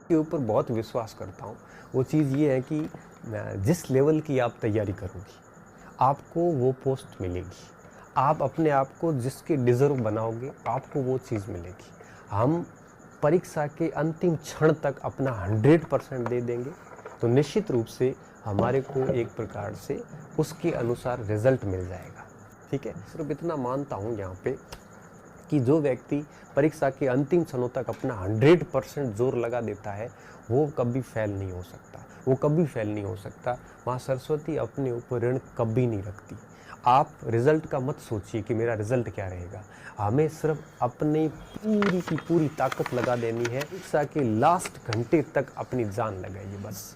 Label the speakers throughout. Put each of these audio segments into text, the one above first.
Speaker 1: के ऊपर बहुत विश्वास करता हूँ। वो चीज़ ये है कि जिस लेवल की आप तैयारी करोगी, आपको वो पोस्ट मिलेगी। आप अपने आप को जिसके डिज़र्व बनाओगे, आपको वो चीज़ मिलेगी। हम परीक्षा के अंतिम क्षण तक अपना 100% दे देंगे, तो निश्चित रूप से हमारे को एक प्रकार से उसके अनुसार रिज़ल्ट मिल जाएगा। ठीक है? सिर्फ इतना मानता हूँ यहाँ पे कि जो व्यक्ति परीक्षा के अंतिम क्षणों तक अपना 100% जोर लगा देता है, वो कभी फेल नहीं हो सकता, वो कभी फेल नहीं हो सकता। माँ सरस्वती अपने ऊपर ऋण कभी नहीं रखती। आप रिजल्ट का मत सोचिए कि मेरा रिजल्ट क्या रहेगा। हमें सिर्फ अपनी पूरी की पूरी ताकत लगा देनी है। परीक्षा के लास्ट घंटे तक अपनी जान लगाइए बस।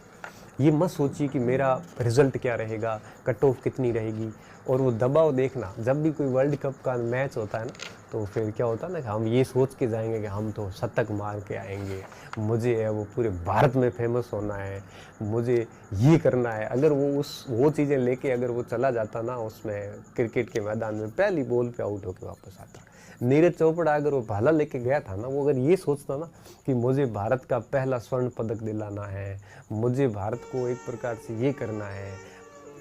Speaker 1: ये मत सोचिए कि मेरा रिजल्ट क्या रहेगा, कट ऑफ कितनी रहेगी। और वो दबाव देखना, जब भी कोई वर्ल्ड कप का मैच होता है ना, तो फिर क्या होता है ना कि हम ये सोच के जाएंगे कि हम तो शतक मार के आएंगे, मुझे है वो पूरे भारत में फेमस होना है, मुझे ये करना है। अगर वो चीज़ें लेके अगर वो चला जाता ना उसमें क्रिकेट के मैदान में, पहली बॉल पे आउट होके वापस आता। नीरज चोपड़ा अगर वो भाला लेके गया था ना, वो अगर ये सोचता ना कि मुझे भारत का पहला स्वर्ण पदक दिलाना है, मुझे भारत को एक प्रकार से ये करना है,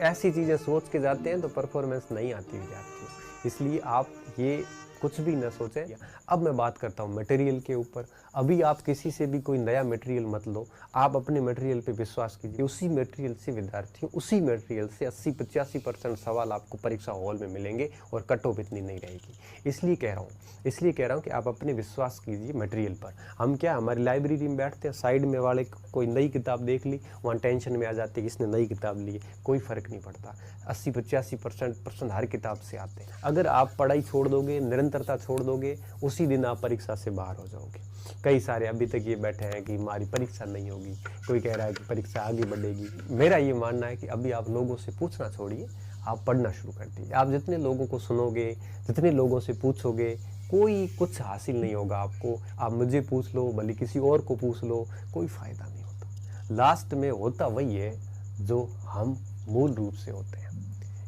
Speaker 1: ऐसी चीज़ें सोच के जाते हैं तो परफॉर्मेंस नहीं आती विद्यार्थियों। इसलिए आप ये कुछ भी न सोचें। अब मैं बात करता हूँ मटेरियल के ऊपर। अभी आप किसी से भी कोई नया मटेरियल मत लो, आप अपने मटेरियल पे विश्वास कीजिए। उसी मटेरियल से विद्यार्थियों, उसी मटेरियल से 80-85% सवाल आपको परीक्षा हॉल में मिलेंगे और कट ऑफ इतनी नहीं रहेगी। इसलिए कह रहा हूँ कि आप अपने विश्वास कीजिए मटेरियल पर। हम क्या, हमारी लाइब्रेरी में बैठते हैं, साइड में वाले कोई नई किताब देख ली, वहाँ टेंशन में आ जाती है कि इसने नई किताब ली है। कोई फ़र्क नहीं पड़ता, 80-85% हर किताब से आते हैं। अगर आप पढ़ाई छोड़ दोगे, निरंतरता छोड़ दोगे, उसी दिन आप परीक्षा से बाहर हो जाओगे। कई सारे अभी तक ये बैठे हैं कि हमारी परीक्षा नहीं होगी, कोई कह रहा है कि परीक्षा आगे बढ़ेगी। मेरा ये मानना है कि अभी आप लोगों से पूछना छोड़िए, आप पढ़ना शुरू कर दीजिए। आप जितने लोगों को सुनोगे, जितने लोगों से पूछोगे, कोई कुछ हासिल नहीं होगा आपको। आप मुझे पूछ लो, भले किसी और को पूछ लो, कोई फ़ायदा नहीं होता। लास्ट में होता वही है जो हम मूल रूप से होते हैं।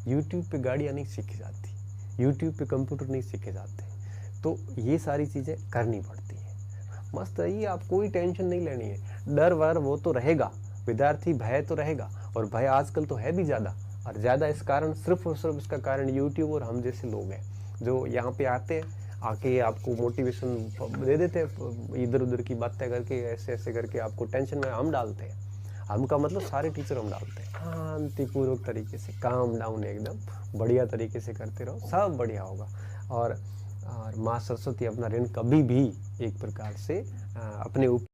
Speaker 1: यूट्यूब पे गाड़ियाँ नहीं सीखी जाती, यूट्यूब पे कंप्यूटर नहीं सीखे जाते, तो ये सारी चीज़ें करनी पड़ती हैं। मस्त रहिए, आप कोई टेंशन नहीं लेनी है। डर वर वो तो रहेगा, विद्यार्थी भय तो रहेगा, और भय आजकल तो है भी ज़्यादा। और ज़्यादा इस कारण सिर्फ और सिर्फ इसका कारण यूट्यूब और हम जैसे लोग हैं जो यहाँ पे आते हैं, आके आपको मोटिवेशन दे देते हैं, इधर उधर की बातें करके, ऐसे ऐसे करके आपको टेंशन में हम डालते हैं। हम का मतलब सारे टीचर हम डालते हैं। शांतिपूर्वक तरीके से, काम डाउन, एकदम बढ़िया तरीके से करते रहो, सब बढ़िया होगा। और माँ सरस्वती अपना ऋण कभी भी एक प्रकार से अपने ऊपर